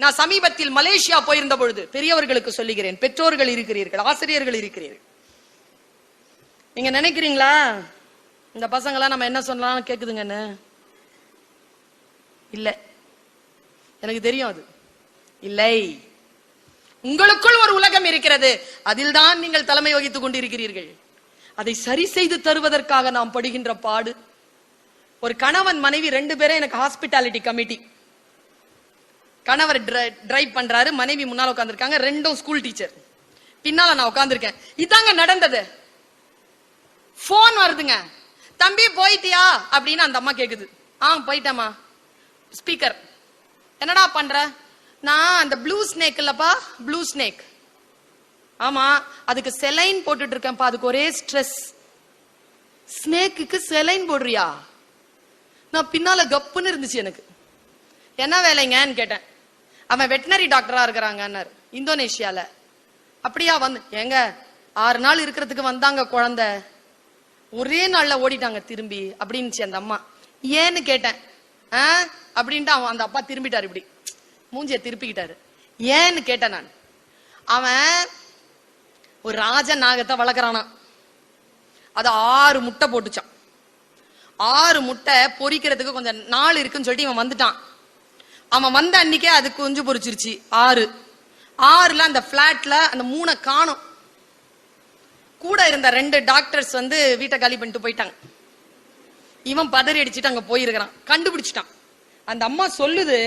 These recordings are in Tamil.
நான் சமீபத்தில் மலேசியா போயிருந்த பொழுது, பெரியவர்களுக்கு சொல்லுகிறேன், பெற்றோர்கள் இருக்கிறீர்கள், ஆசிரியர்கள் இருக்கிறீர்கள், நீங்க நினைக்கிறீங்களா இந்த பசங்களா நம்ம என்ன சொல்லலாம் கேக்குதுங்கன்னு? இல்ல, எனக்கு தெரியும் அது இல்லை. உங்களுக்குள் ஒரு உலகம் இருக்கிறது, அதில் தான் நீங்கள் தலைமை வகித்துக் கொண்டிருக்கிறீர்கள். அதை சரி செய்து தருவதற்காக நாம் படுகின்ற பாடு. ஒரு கணவன் மனைவி 2 பேரும் எனக்கு ஹாஸ்பிட்டாலிட்டி கமிட்டி. கணவர் டிரைவ் பண்றாரு, மனைவி முன்னால உட்கார்ந்துருக்காங்க, 2ம் ஸ்கூல் டீச்சர், பின்னால நான் உட்கார்ந்துருக்கேன். இதாங்க நடந்தது. போன் வருதுங்க, தம்பி போயிட்டியா அப்படின்னு அந்த அம்மா கேக்குது. போயிட்டேமா. ஸ்பீக்கர், என்னடா பண்ற? நான் அந்த ப்ளூ ஸ்னேக் இல்லப்பா, ப்ளூ ஸ்னேக். ஆமா, அதுக்கு செலைன் போட்டுட்டு இருக்கேன்ப்பா, அதுக்கு ஒரே ஸ்ட்ரெஸ். ஸ்னேக்கு செலைன் போடுறியா? நான் பின்னால கப்புன்னு இருந்துச்சு எனக்கு. என்ன வேலைங்கன்னு கேட்டேன். அவன் வெட்டினரி டாக்டரா இருக்கிறாங்க இந்தோனேஷியால. அப்படியா? வந்து எங்க 6 நாள் இருக்கிறதுக்கு வந்தாங்க குழந்தை, ஒரே நாள்ல ஓடிட்டாங்க திரும்பி அப்படின்னு அந்த அம்மா. ஏன்னு கேட்டேன். அப்படின்ட்டு அவன் அந்த அப்பா திரும்பிட்டாரு, இப்படி மூஞ்சிய திருப்பிக்கிட்டாரு. ஏன்னு கேட்டேன் நான். அவன் ஒரு ராஜ நாகத்தை வளர்க்கறானா, அது 6 முட்டை போட்டுச்சான். 6 முட்டை பொறிக்கிறதுக்கு கொஞ்சம் நாள் இருக்குன்னு சொல்லிட்டு இவன் வந்துட்டான். அவன் வந்த அன்னைக்கே அது கொஞ்சம் பொறிச்சிருச்சு 6ல அந்த பிளாட்ல அந்த 3 காணும். கூட இருந்த 2 டாக்டர்ஸ் வந்து வீட்டை காலி பண்ணிட்டு போயிட்டாங்க. இவன் பதறி அடிச்சுட்டு அங்க போயிருக்கிறான், கண்டுபிடிச்சிட்டான். அந்த அம்மா சொல்லுது,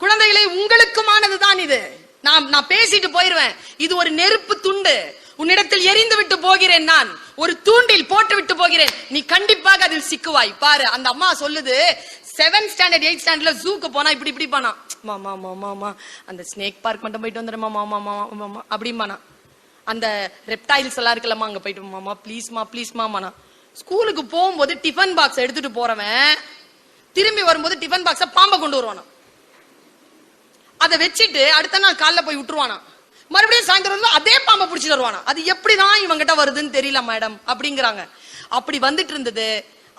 குழந்தைகளை உங்களுக்குமானதுதான் இது, நான் பேசிட்டு போயிருவேன், இது ஒரு நெருப்பு துண்டு, உன்னிடத்தில் எரிந்து விட்டு போகிறேன், நான் ஒரு தூண்டில் போட்டு விட்டு போகிறேன், நீ கண்டிப்பாக அதில் சிக்குவாய் பாரு. அந்த அம்மா சொல்லுது, 7th ஸ்டாண்டர்ட் 8th ஸ்டாண்டர்ட்ல ஜூக்கு போனா இப்படி இப்படி பானா, மாமா மாமா மாமா அந்த ஸ்னேக் பார்க் மட்டும் போயிட்டு வந்துடுமா மாமா மாமா மாமா அப்படிமானா. அந்த ரெப்டைல்ஸ் எல்லாம் இருக்கலமா, அங்க போயிட்டு மாமா ப்ளீஸ்மா ப்ளீஸ்மா மானா. ஸ்கூலுக்கு போகும்போது டிஃபன் பாக்ஸ் எடுத்துட்டு போறவன் திரும்பி வரும்போது டிஃபன் பாக்ஸ பாம்பை கொண்டு வருவானா. அதை வச்சுட்டு அடுத்த நாள் காலைல போய் விட்டுருவானா. மறுபடியும் சாயந்தரம் அதே பாம்பை பிடிச்சிட்டு வருவானா. அது எப்படிதான் இவங்கிட்ட வருதுன்னு தெரியல மேடம் அப்படிங்கிறாங்க. அப்படி வந்துட்டு இருந்தது.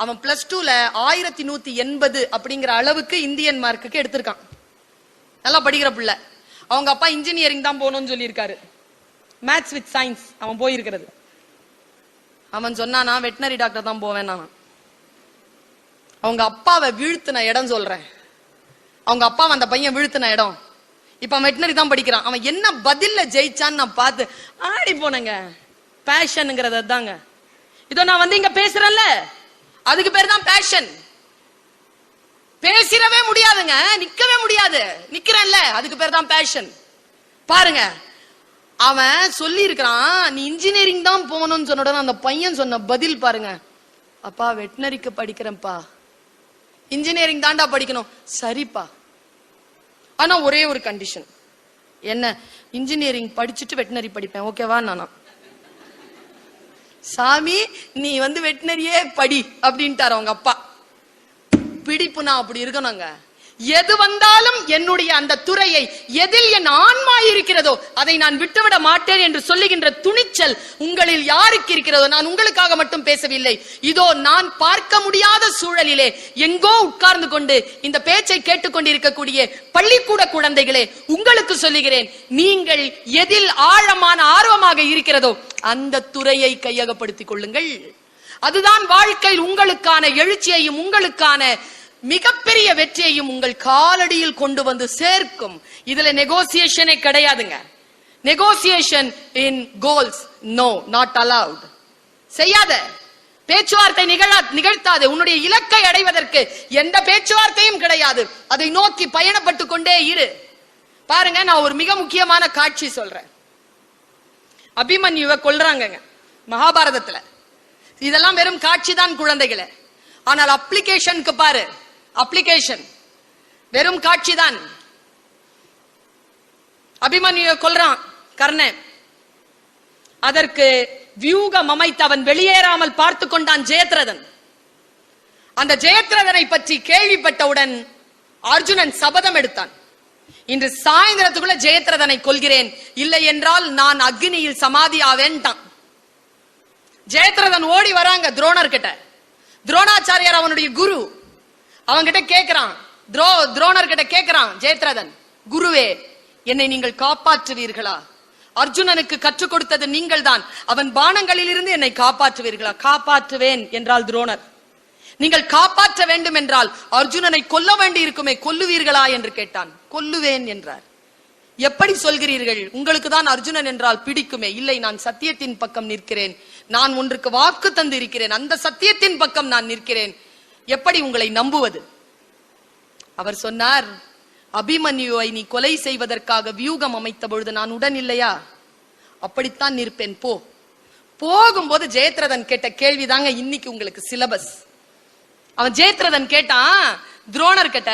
அவன் +2ல 1180 அப்படிங்கிற அளவுக்கு இந்தியன் மார்க்குக்கு எடுத்திருக்கான். நல்லா படிக்கிற பிள்ளை. அவங்க அப்பா இன்ஜினியரிங் தான் போகணும்னு சொல்லியிருக்காரு, மேத்ஸ் வித் சயின்ஸ் அவன் போயிருக்கிறது. அவன் சொன்னானா வெட்டினரி டாக்டர் தான் போவேன். நான் அவங்க அப்பாவை வீழ்த்தின இடம் சொல்றேன். அவங்க அப்பாவை அந்த பையன் வீழ்த்தின இடம். இப்ப அவன் வெட்டினரி தான் படிக்கிறான். அவன் என்ன பதில்ல ஜெயிச்சான்னு நான் பார்த்து ஆடி போனேங்க. பேஷன்ங்கிறது தாங்க. இதோ நான் வந்து இங்க பேசுறேன்ல, அதுக்கு பேர் தான் பேஷன். பேசிடவே முடியாதுங்க, நிக்கவே முடியாது, நிக்கிறேன்ல, அதுக்கு பேர் தான் பேஷன். பாருங்க, அவன் சொல்லி இருக்கிறான் நீ இன்ஜினியரிங் தான் போகணும்னு சொன்ன உடனே அந்த பையன் சொன்ன பதில் பாருங்க, அப்பா வெட்டினரிக்கு படிக்கிறேன்ப்பா, இன்ஜினியரிங் தாண்டா படிக்கணும். சரிப்பா, ஆனா ஒரே ஒரு கண்டிஷன், என்ன இன்ஜினியரிங் படிச்சுட்டு வெட்டினரி படிப்பேன், ஓகேவா? நானா சாமி நீ வந்து வெட்டினரியே படி அப்படின்ட்டாரு அவங்க அப்பா. பிடிப்புனா அப்படி இருக்கணுங்க. எது வந்தாலும் என்னுடைய அந்த துறையை, எதில் என் ஆன்மா இருக்கிறதோ அதை நான் விட்டுவிட மாட்டேன் என்று சொல்லுகின்ற துணிச்சல் உங்களில் யாருக்கு இருக்கிறதோ, நான் உங்களுக்காக மட்டும் பேசவில்லை. இதோ நான் பார்க்க முடியாத சூழலிலே எங்கோ உட்கார்ந்து கொண்டு இந்த பேச்சை கேட்டுக்கொண்டிருக்கக்கூடிய பள்ளிக்கூட குழந்தைகளே, உங்களுக்கு சொல்லுகிறேன், நீங்கள் எதில் ஆழமான ஆர்வமாக இருக்கிறதோ அந்த துறையை கையகப்படுத்திக் கொள்ளுங்கள். அதுதான் வாழ்க்கையில் உங்களுக்கான எழுச்சியையும் உங்களுக்கான மிகப்பெரிய வெற்றியையும் உங்கள் காலடியில் கொண்டு வந்து சேர்க்கும். இதுல நெகோசியேஷனே கிடையாதுங்க. Negotiation in goals no, not allowed. செய்யாத பேச்சுவார்த்தை நிகழ்த்தாது. உன்னுடைய இலக்கை அடைவதற்கு எந்த பேச்சுவார்த்தையும் கிடையாது. அதை நோக்கி பயணப்பட்டு கொண்டே இரு. பாருங்க, நான் ஒரு மிக முக்கியமான காட்சி சொல்றேன். அபிமன்யுவை கொல்றாங்க மகாபாரதத்துல. இதெல்லாம் வெறும் காட்சி தான் குழந்தைகளே. ஆனால் அப்ளிகேஷனுக்கு பாரு, அப்ளிகேஷன் வெறும் காட்சி தான். அபிமன்யுவை கொல்றான் கர்ணன். அதற்கு வியூகம் அமைத்து அவன் வெளியேறாமல் பார்த்து கொண்டான் ஜெயத்ரதன். அந்த ஜெயத்ரதனை பற்றி கேள்விப்பட்டவுடன் அர்ஜுனன் சபதம் எடுத்தான், இன்று சாயந்தரத்துக்குள்ள ஜெயத்ரதனை கொல்கிறேன், இல்லை என்றால் நான் அக்னியில் சமாதி ஆவேன்ட்டான். ஜெயத்ரதன் ஓடி வராங்க துரோணர் கிட்ட. துரோணாச்சாரியார் அவனுடைய குரு. அவன்கிட்ட கேட்கிறான், துரோணர் கிட்ட கேட்கிறான் ஜெயத்ரதன், குருவே, என்னை நீங்கள் காப்பாற்றுவீர்களா? அர்ஜுனனுக்கு கற்றுக் கொடுத்தது நீங்கள் தான். அவன் பானங்களில் இருந்து என்னை காப்பாற்றுவீர்களா? காப்பாற்றுவேன் என்றால் துரோணர். நீங்கள் காப்பாற்ற வேண்டும் என்றால் அர்ஜுனனை கொல்ல வேண்டி இருக்குமே, கொல்லுவீர்களா என்று கேட்டான். கொல்லுவேன் என்றார். எப்படி சொல்கிறீர்கள்? உங்களுக்கு தான் அர்ஜுனன் என்றால் பிடிக்குமே. இல்லை, நான் சத்தியத்தின் பக்கம் நிற்கிறேன். நான் ஒன்றுக்கு வாக்கு தந்து இருக்கிறேன். அந்த சத்தியத்தின் பக்கம் நான் நிற்கிறேன். எப்படி உங்களை நம்புவது? அவர் சொன்னார், அபிமன்யுவை நீ கொலை செய்வதற்காக வியூகம் அமைத்த பொழுது நான் உடன் இல்லையா? அப்படித்தான் நிற்பேன். போ. போகும்போது ஜெயத்ரதன் கேட்ட கேள்விதாங்க இன்னைக்கு உங்களுக்கு சிலபஸ். அவன் ஜெயத்ரதன் கேட்டான் துரோணர் கிட்ட,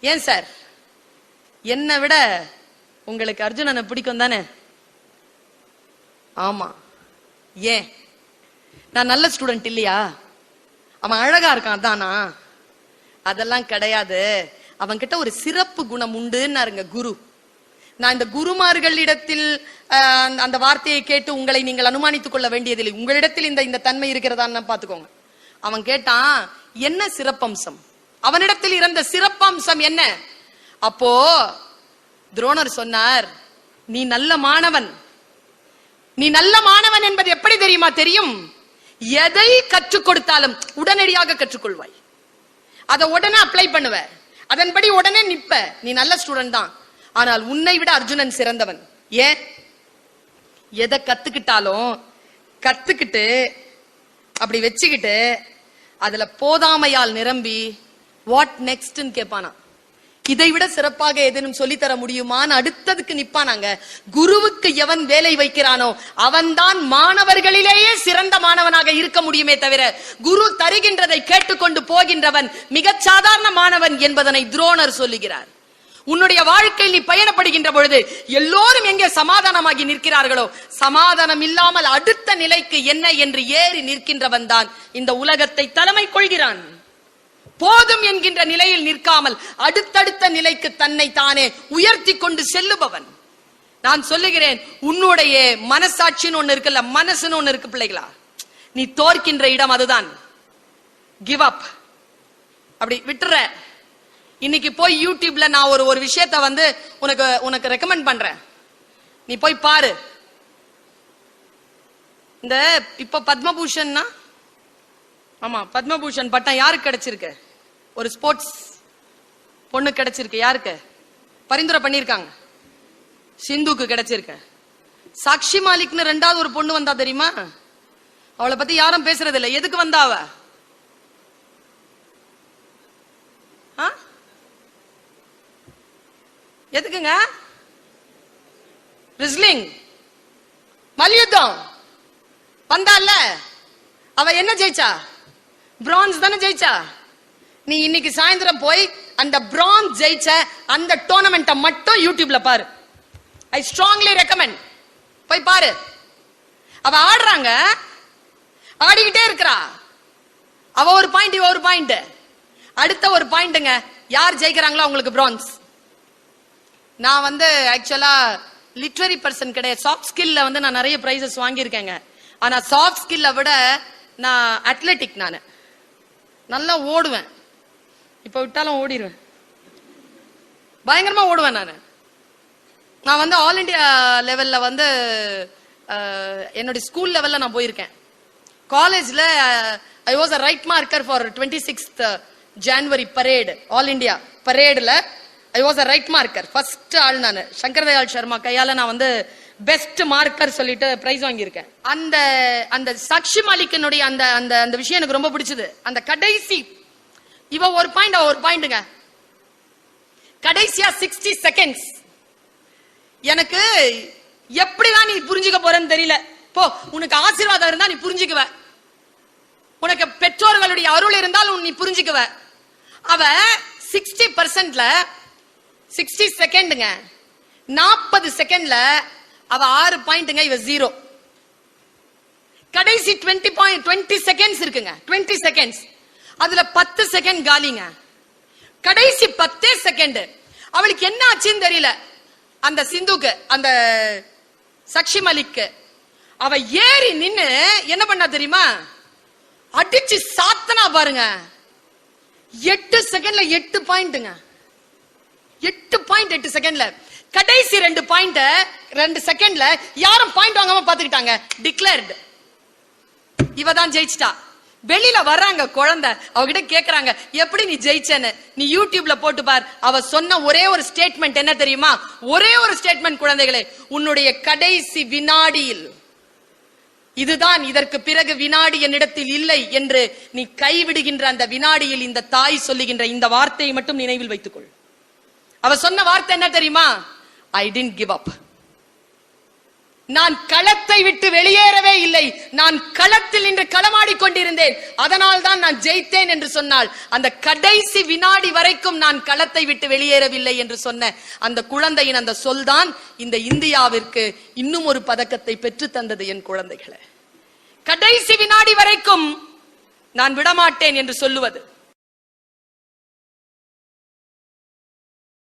ஏன் சார், என்னை விட உங்களுக்கு அர்ஜுனனை பிடிக்கும் தானே? ஆமா. ஏன்? நான் நல்ல ஸ்டூடெண்ட் இல்லையா? அவன் அழகா இருக்கான் தானா? அதெல்லாம் கிடையாது. அவன் கிட்ட ஒரு சிறப்பு குணம் உண்டுன்னாருங்க குரு. நான் இந்த குருமார்களிடத்தில் அந்த வார்த்தையை கேட்டு உங்களை நீங்கள் அனுமானித்துக் கொள்ள வேண்டியதில்லை. உங்களிடத்தில் இந்த தன்மை இருக்கிறதான்னு பாத்துக்கோங்க. அவன் கேட்டான், என்ன சிறப்பம்சம்? அவனிடத்தில் இருந்த சிறப்பம்சம் என்ன? அப்போ துரோணர் சொன்னார், நீ நல்ல மாணவன். நீ நல்ல மாணவன் என்பது எப்படி தெரியுமா? தெரியும். எதை கற்றுக் கொடுத்தாலும் உடனடியாக கற்றுக்கொள்வாய். அதை உடனே அப்ளை பண்ணுவ, அதன்படி உடனே நிப்ப. நீ நல்ல ஸ்டூடெண்ட் தான். ஆனால் உன்னை விட அர்ஜுனன் சிறந்தவன். ஏன்? எதை கத்துக்கிட்டாலும் கத்துக்கிட்டு அப்படி வச்சுக்கிட்டு அதுல போதாமையால் நிரம்பி வாட் நெக்ஸ்ட் கேட்பானா. இதை விட சிறப்பாக எதனும் சொல்லித்தர முடியுமான்னு அடுத்ததுக்கு நிப்பானாங்க. குருவுக்கு எவன் வேலை வைக்கிறானோ அவன்தான் மாணவர்களிலேயே சிறந்த மாணவனாக இருக்க முடியுமே தவிர, குரு தருகின்றதை கேட்டுக்கொண்டு போகின்றவன் மிகச் சாதாரண மாணவன் என்பதனை துரோணர் சொல்லுகிறார். உன்னுடைய வாழ்க்கையில் நீ பயணப்படுகின்ற பொழுது எல்லோரும் எங்கே சமாதானமாகி நிற்கிறார்களோ, சமாதானம் இல்லாமல் அடுத்த நிலைக்கு என்ன என்று ஏறி நிற்கின்றவன் தான் இந்த உலகத்தை தலைமை கொள்கிறான். போதும் என்கின்ற நிலையில் நிற்காமல் அடுத்தடுத்த நிலைக்கு தன்னை தானே உயர்த்தி கொண்டு செல்லுபவன். நான் சொல்லுகிறேன், உன்னுடைய மனசாட்சின்னு ஒண்ணு இருக்குல்ல, மனசுன்னு ஒண்ணு இருக்கு பிள்ளைகளா, நீ தோற்கின்ற இடம் அதுதான். Give up. அப்படி விட்டுற. இன்னைக்கு போய் யூடியூப்ல நான் ஒரு விஷயத்தை உனக்கு ரெக்கமெண்ட் பண்றேன், நீ போய் பாரு. இந்த இப்ப பத்மபூஷன்னா, ஆமா, பத்மபூஷன் பட்டம் யாருக்கு கிடைச்சிருக்கு? ஒரு ஸ்போர்ட்ஸ் பொண்ணு கிடைச்சிருக்கு. யாருக்கு பரிந்துரை பண்ணிருக்காங்க? சிந்துக்கு கிடைச்சிருக்கு. சாக்ஷி மாலிக்னு ரெண்டாவது ஒரு பொண்ணு வந்தா தெரியுமா? அவளை பத்தி யாரும் பேசுறது இல்லை. எதுக்கு வந்தா அவ? எதுக்குங்க? ரெஸ்லிங், மல்யுத்தம் வந்தால. அவ என்ன ஜெயிச்சா? பிரான்ஸ் தானே ஜெயிச்சா. நீ இன்னைக்கு சாயந்தரம் போய் அந்த பிரான்ஸ் ஜெயிச்ச அந்த டோர்னமெண்ட்டை மட்டும் யூடியூப்ல பாரு. I strongly recommend. போய் பாரு. அவ ஆடுறாங்க, ஆடிக்கிட்டே இருக்கிறா. அவ ஒரு பாயிண்ட், இவ ஒரு பாயிண்ட். அடுத்த ஒரு பாயிண்ட்ங்க, யார் ஜெயிக்கிறாங்களோ அவங்களுக்கு பிரான்ஸ். நான் ஆக்சுவலா லிட்ரரி பர்சன் கிடையாது. சாஃப்ட் ஸ்கில்ல நான் நிறைய பிரைசஸ் வாங்கியிருக்கேங்க. ஆனா சாஃப்ட் ஸ்கில்ல விட நான் அத்லெட்டிக். நான் நல்லா ஓடுவேன். இப்ப விட்டாலும் ஓடிடுவேன். பயங்கரமா ஓடுவேன். நான் ஆல் இண்டியா லெவல்ல என்னுடைய ஸ்கூல் லெவல்ல நான் போயிருக்கேன். காலேஜ்ல I was a right marker for 26th January parade. All India பரேட்ல I was a right marker. First ஆள் நான். சங்கர் தயாள் சர்மா கையால நான் பெஸ்ட் மார்க்கர் சொல்லிட்டு பிரைஸ் வாங்கியிருக்கேன். அந்த சாக்ஷி மாலிகனுடைய அந்த விஷயம் எனக்கு ரொம்ப பிடிச்சது. அந்த கடைசி இவ ஒரு பாயிண்ட், அவ ஒரு பாயிண்ட்ங்க. கடைசியா 60 செகண்ட்ஸ். எனக்கு எப்படிதான் நீ புரிஞ்சுக்க போறன்னு தெரியல. போ, உனக்கு ஆசீர்வாதம் இருந்தா நீ புரிஞ்சுக்குவ. உனக்கு பெற்றோர்களுடைய அருள் இருந்தால் நீ புரிஞ்சுக்குவ. அவ 60%ல 60 செகண்ட்ங்க, 40 செகண்ட்ல அவ 6 பாயிண்ட்ங்க, இவ 0. கடைசி 20 செகண்ட்ஸ் இருக்குங்க. 20 செகண்ட்ஸ், அதுல 10 செகண்ட் காலிங்க. கடைசி 10 செகண்ட் அவளுக்கு என்ன ஆச்சுன்னு தெரியல. அந்த சிந்துக்கு, அந்த சாக்ஷி மாலிக்கு அவ ஏறி நின்னு என்ன பண்ணா தெரியுமா? அடிச்சு சாத்தனா பாருங்க. 8 செகண்ட்ல 8 பாயிண்ட்ங்க. 8.8 செகண்ட்ல கடைசி 2 செகண்ட்ல யாரும் பாயிண்ட் வாங்காம பாத்துக்கிட்டாங்க. டிக்ளேர்டு. இவதான் ஜெயிச்சிட்டா. வெளியில வர்றாங்க குழந்தை, அவகிட்ட கேக்குறாங்க எப்படி நீ ஜெயிச்சேன்னு. நீ யூடியூப்ல போட்டு பார். அவ சொன்ன ஒரே ஒரு ஸ்டேட்மெண்ட் என்ன தெரியுமா? ஒரே ஒரு ஸ்டேட்மெண்ட், குழந்தைகளே, உன்னுடைய கடைசி வினாடியில் இதுதான், இதற்கு பிறகு வினாடி என்னிடத்தில் இல்லை என்று நீ கைவிடுகின்ற அந்த வினாடியில் இந்த தாய் சொல்லுகின்ற இந்த வார்த்தையை மட்டும் நினைவில் வைத்துக்கொள். அவ சொன்ன வார்த்தை என்ன தெரியுமா? I didn't give up. நான் களத்தை விட்டு வெளியேறவே இல்லை. நான் களத்தில் நின்று களமாடி கொண்டிருந்தேன். அதனால் தான் நான் ஜெயித்தேன் என்று சொன்னால், அந்த கடைசி வினாடி வரைக்கும் நான் களத்தை விட்டு வெளியேறவில்லை என்று சொன்ன அந்த குழந்தையின் அந்த சொல்தான் இந்த இந்தியாவிற்கு இன்னும் ஒரு பதக்கத்தை பெற்று தந்தது. என் குழந்தைகளை, கடைசி வினாடி வரைக்கும் நான் விடமாட்டேன் என்று சொல்லுவது.